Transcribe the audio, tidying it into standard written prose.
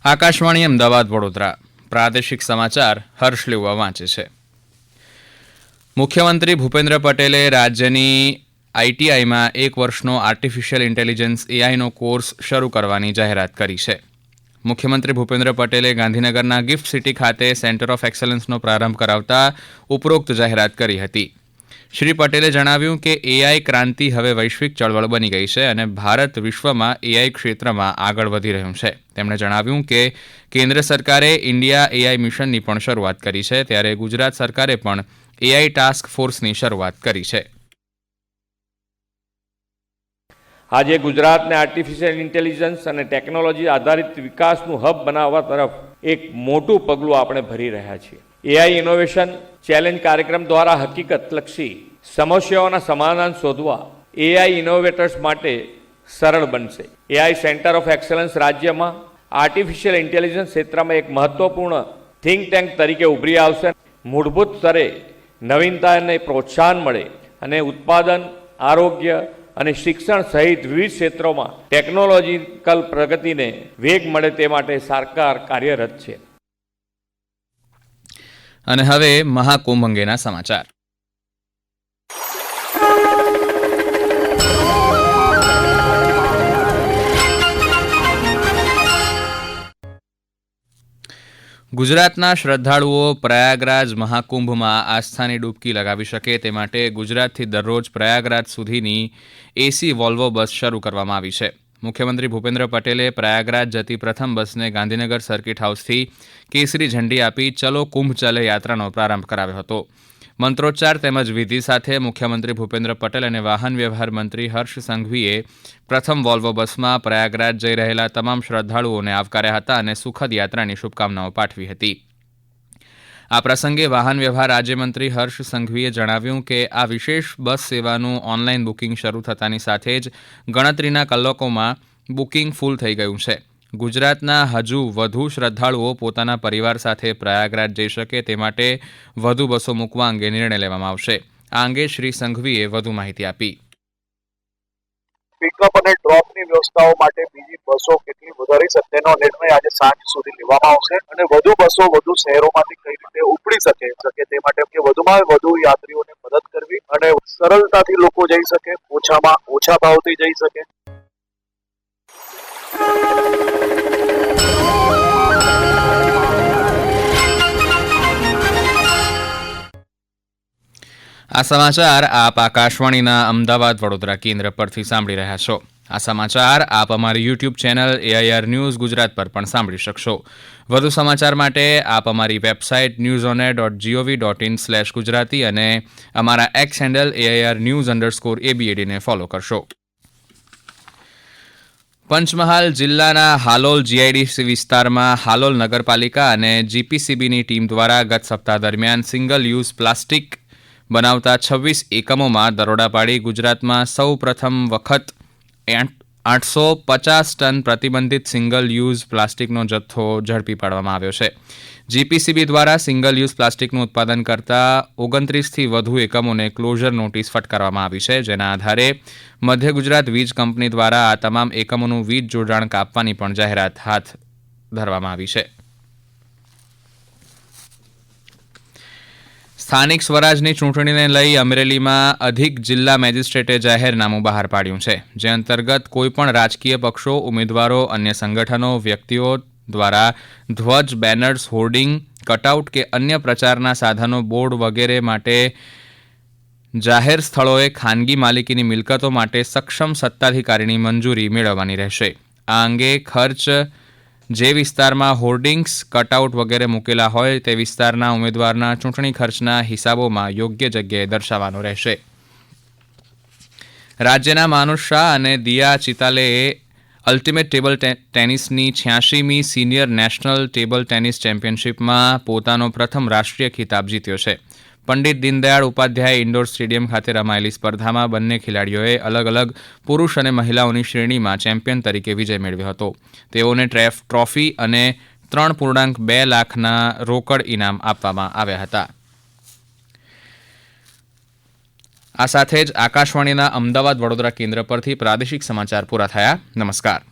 આકાશવાણી અમદાવાદ વડોદરા પ્રાદેશિક સમાચાર હર્ષ લેવા વાંચે છે. મુખ્યમંત્રી ભૂપેન્દ્ર પટેલે રાજ્યની આઈટીઆઈમાં 1 વર્ષનો આર્ટિફિશિયલ ઇન્ટેલિજન્સ એઆઈનો કોર્સ શરૂ કરવાની જાહેરાત કરી છે. મુખ્યમંત્રી ભૂપેન્દ્ર પટેલે ગાંધીનગરના ગિફ્ટ સિટી ખાતે સેન્ટર ઓફ એક્સલન્સનો પ્રારંભ કરાવતા ઉપરોક્ત જાહેરાત કરી હતી. શ્રી પટેલે જણાવ્યું કે એઆઈ ક્રાંતિ હવે વૈશ્વિક ચળવળ બની ગઈ છે અને ભારત વિશ્વમાં એઆઈ ક્ષેત્રમાં આગળ વધી રહ્યું છે. તેમણે જણાવ્યું કે કેન્દ્ર સરકારે ઇન્ડિયા એઆઈ મિશનની પણ શરૂઆત કરી છે, ત્યારે ગુજરાત સરકારે પણ એઆઈ ટાસ્ક ફોર્સની શરૂઆત કરી છે. આજે ગુજરાતને આર્ટિફિશિયલ ઇન્ટેલિજન્સ અને ટેકનોલોજી આધારિત વિકાસનું હબ બનાવવા તરફ એક મોટું પગલું આપણે ભરી રહ્યા છીએ. એઆઈ ઇનોવેશન ચેલેન્જ કાર્યક્રમ દ્વારા હકીકતલક્ષી સમસ્યાઓના સમાધાન શોધવા એઆઈ ઇનોવેટર્સ માટે સરળ બનશે. એઆઈ સેન્ટર ઓફ એક્સલન્સ રાજ્યમાં આર્ટિફિશિયલ ઇન્ટેલિજન્સ ક્ષેત્રમાં એક મહત્વપૂર્ણ થિંક ટેન્ક તરીકે ઉભરી આવશે. મૂળભૂત સ્તરે નવીનતાને પ્રોત્સાહન મળે અને ઉત્પાદન, આરોગ્ય અને શિક્ષણ સહિત વિવિધ ક્ષેત્રોમાં ટેકનોલોજીકલ પ્રગતિને વેગ મળે તે માટે સરકાર કાર્યરત છે. અને હવે મહાકુંભ અંગેના સમાચાર. ગુજરાતના શ્રદ્ધાળુઓ પ્રયાગરાજ મહાકુંભમાં આસ્થાની ડૂબકી લગાવી શકે તે માટે ગુજરાતથી દરરોજ પ્રયાગરાજ સુધીની એસી વોલ્વો બસ શરૂ કરવામાં આવી છે. મુખ્યમંત્રી ભૂપેન્દ્ર પટેલે પ્રયાગરાજ જતી પ્રથમ બસને ગાંધીનગર સર્કિટ હાઉસથી કેસરી ઝંડી આપી ચલો કુંભ ચાલે યાત્રાનો પ્રારંભ કરાવ્યો હતો. મંત્રોચ્ચાર તેમજ વિધિ સાથે મુખ્યમંત્રી ભૂપેન્દ્ર પટેલ અને વાહન વ્યવહાર મંત્રી હર્ષ સંઘવીએ પ્રથમ વોલ્વો બસમાં પ્રયાગરાજ જઈ રહેલા તમામ શ્રદ્ધાળુઓને આવકાર્યા હતા અને સુખદ યાત્રાની શુભકામનાઓ પાઠવી હતી. આ પ્રસંગે વાહન વ્યવહાર રાજ્યમંત્રી હર્ષ સંઘવીએ જણાવ્યું કે આ વિશેષ બસ સેવાનું ઓનલાઈન બુકિંગ શરૂ થતાની સાથે જ ગણતરીના કલાકોમાં બુકિંગ ફૂલ થઈ ગયું છે. ગુજરાતના હજુ વધુ શ્રદ્ધાળુઓ પોતાના પરિવાર સાથે પ્રયાગરાજ જઈ શકે તે માટે વધુ બસો મૂકવા અંગે નિર્ણય લેવામાં આવશે. આ અંગે શ્રી સંઘવીએ વધુ માહિતી આપી. પિકઅપ અને ડ્રોપની વ્યવસ્થાઓ માટે બીજી બસો કેટલી વધારી શકે તેનો નિર્ણય આજે સાંજ સુધી લેવામાં આવશે અને વધુ બસો વધુ શહેરોમાંથી કઈ રીતે ઉપડી શકે તે માટે કે વધુમાં વધુ યાત્રીઓને મદદ કરવી અને સરળતાથી લોકો જઈ શકે, ઓછામાં ઓછા ભાવથી જઈ શકે. આ સમાચાર આપ આકાશવાણીના અમદાવાદ વડોદરા કેન્દ્ર પરથી સાંભળી રહ્યા છો. આ સમાચાર આપ અમારી YouTube channel AIR news Gujarat પર પણ સાંભળી શકશો. વધુ સમાચાર માટે આપ અમારી વેબસાઇટ newsonair.gov.in/gujarati અને અમારા એક્સ હેન્ડલ AIR_news_ABAD ફોલો કરશો. પંચમહાલ જિલ્લાના હાલોલ જીઆઈડીસી વિસ્તારમાં હાલોલ નગરપાલિકા અને જીપીસીબીની ટીમ દ્વારા ગત સપ્તાહ દરમિયાન સિંગલ યુઝ પ્લાસ્ટિક બનાવતા 26 એકમોમાં દરોડા પાડી ગુજરાતમાં સૌ પ્રથમ વખત 850 ટન પ્રતિબંધિત સિંગલ યુઝ પ્લાસ્ટિકનો જથ્થો ઝડપી પાડવામાં આવ્યો છે. જીપીસીબી દ્વારા સિંગલ યુઝ પ્લાસ્ટિકનું ઉત્પાદન કરતા 29થી વધુ એકમોને ક્લોઝર નોટિસ ફટકારવામાં આવી છે, જેના આધારે મધ્ય ગુજરાત વીજ કંપની દ્વારા આ તમામ એકમોનું વીજ જોડાણ કાપવાની પણ જાહેરાત હાથ ધરવામાં આવી છે. સ્થાનિક સ્વરાજની ચૂંટણીને લઈ અમરેલીમાં અધિક જિલ્લા મેજિસ્ટ્રેટે જાહેરનામું બહાર પાડ્યું છે, જે અંતર્ગત કોઈપણ રાજકીય પક્ષો, ઉમેદવારો, અન્ય સંગઠનો, વ્યક્તિઓ દ્વારા ધ્વજ, બેનર્સ, હોર્ડિંગ, કટઆઉટ કે અન્ય પ્રચારના સાધનો, બોર્ડ વગેરે માટે જાહેર સ્થળોએ ખાનગી માલિકીની મિલકતો માટે સક્ષમ સત્તાધિકારીની મંજૂરી મેળવવાની રહેશે. આ અંગે ખર્ચ જે વિસ્તારમાં હોર્ડિંગ્સ, કટઆઉટ વગેરે મૂકેલા હોય તે વિસ્તારના ઉમેદવારના ચૂંટણી ખર્ચના હિસાબોમાં યોગ્ય જગ્યાએ દર્શાવવાનો રહેશે. રાજ્યના માનુષ શાહ અને દિયા ચિતાલેએ અલ્ટિમેટ ટેબલ ટેનિસની 86મી સિનિયર નેશનલ ટેબલ ટેનિસ ચેમ્પિયનશિપમાં પોતાનો પ્રથમ રાષ્ટ્રીય ખિતાબ જીત્યો છે. પંડિત દીનદયાળ ઉપાધ્યાય ઇન્ડોર સ્ટેડિયમ ખાતે રમાયેલી સ્પર્ધામાં બંને ખેલાડીઓએ અલગ અલગ પુરુષ અને મહિલાઓની શ્રેણીમાં ચેમ્પિયન તરીકે વિજય મેળવ્યો હતો. તેઓને ટ્રોફી અને 3.2 લાખના રોકડ ઇનામ આપવામાં આવ્યા હતા. આ સાથે જ આકાશવાણીના અમદાવાદ વડોદરા કેન્દ્ર પરથી પ્રાદેશિક સમાચાર પૂરા થયા. નમસ્કાર.